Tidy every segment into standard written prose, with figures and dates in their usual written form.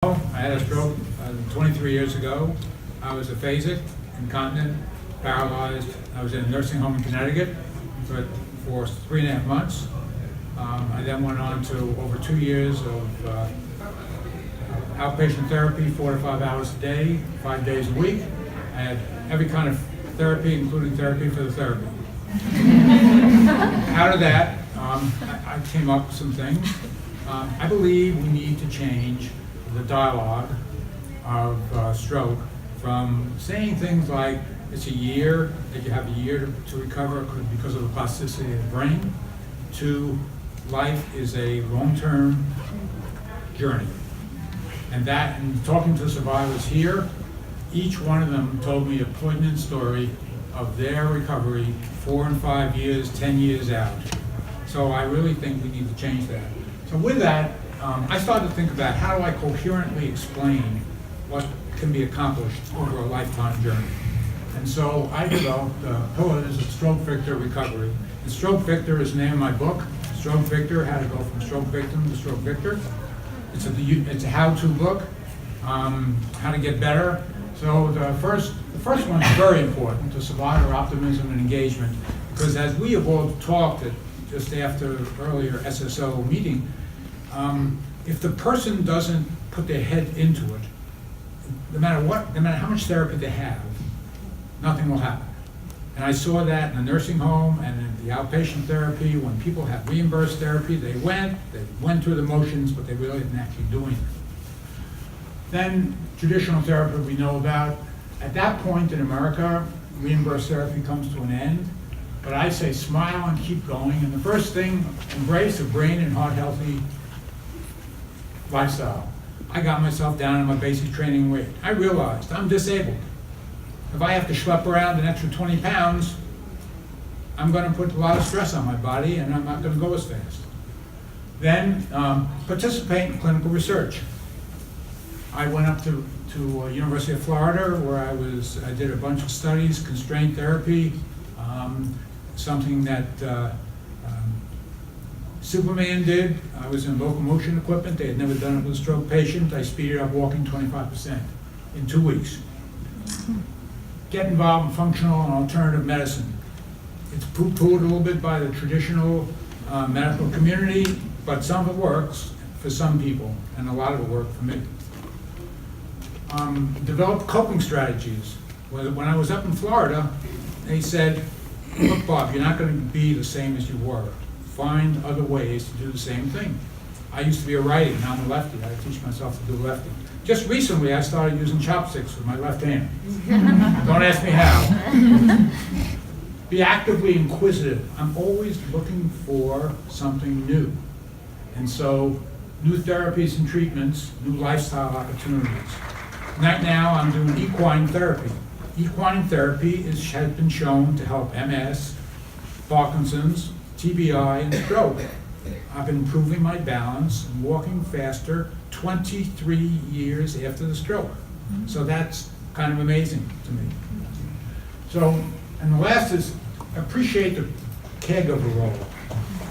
I had a stroke 23 years ago. I was aphasic, incontinent, paralyzed. I was in a nursing home in Connecticut for 3.5 months. I then went on to over 2 years of outpatient therapy, 4 to 5 hours a day, 5 days a week. I had every kind of therapy, including therapy for the therapy. Out of that, I came up with some things. I believe we need to change the dialogue of stroke from saying things like it's a year, that you have a year to recover because of the plasticity of the brain, to life is a long-term journey. And talking to survivors here, each one of them told me a poignant story of their recovery 4 and 5 years, 10 years out. So I really think we need to change that. So with that, I started to think about how do I coherently explain what can be accomplished over a lifetime journey. And so I developed pillars of stroke victor recovery. And Stroke Victor is the name of my book, Stroke Victor, How to Go from Stroke Victim to Stroke Victor. It's a how-to book, how to get better. So the first one is very important, to survivor optimism and engagement, because as we have all talked just after earlier SSO meeting, if the person doesn't put their head into it, no matter how much therapy they have, nothing will happen. And I saw that in the nursing home and in the outpatient therapy. When people had reimbursed therapy, they went through the motions, but they really didn't actually do anything. Then traditional therapy we know about. At that point in America, reimbursed therapy comes to an end. But I say smile and keep going. And the first thing, embrace a brain and heart healthy lifestyle. I got myself down in my basic training weight. I realized I'm disabled. If I have to schlep around an extra 20 pounds, I'm going to put a lot of stress on my body and I'm not going to go as fast. Then participate in clinical research. I went up to University of Florida where I did a bunch of studies, constraint therapy, something that Superman did. I was in locomotion equipment. They had never done it with a stroke patient. I speeded up walking 25% in 2 weeks. Get involved in functional and alternative medicine. It's poo-pooed a little bit by the traditional medical community, but some of it works for some people, and a lot of it worked for me. Develop coping strategies. When I was up in Florida, they said, look, Bob, you're not going to be the same as you were. Find other ways to do the same thing. I used to be a righty, now I'm a lefty. I teach myself to do lefty. Just recently, I started using chopsticks with my left hand. Don't ask me how. Be actively inquisitive. I'm always looking for something new. And so, new therapies and treatments, new lifestyle opportunities. Right now, I'm doing equine therapy. Equine therapy has been shown to help MS, Parkinson's, TBI, and stroke. I've been improving my balance and walking faster 23 years after the stroke. So that's kind of amazing to me. So, and the last is appreciate the caregiver role.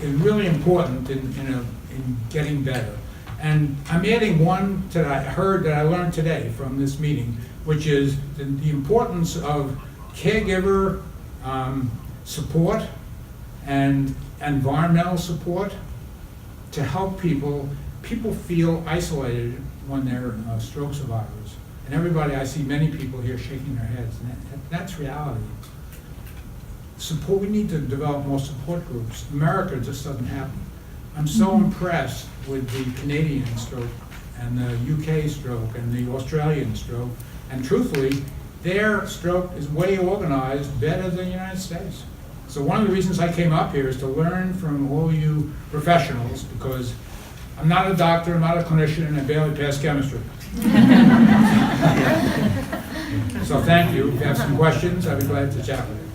It's really important in getting better. And I'm adding one that I learned today from this meeting, which is the importance of caregiver support and environmental support to help people. People feel isolated when they're stroke survivors. And everybody, I see many people here shaking their heads, and that's reality. Support, we need to develop more support groups. America just doesn't happen. I'm so impressed with the Canadian stroke and the UK stroke and the Australian stroke. And truthfully, their stroke is way organized better than the United States. So one of the reasons I came up here is to learn from all you professionals, because I'm not a doctor, I'm not a clinician, and I barely pass chemistry. So thank you. If you have some questions, I'd be glad to chat with you.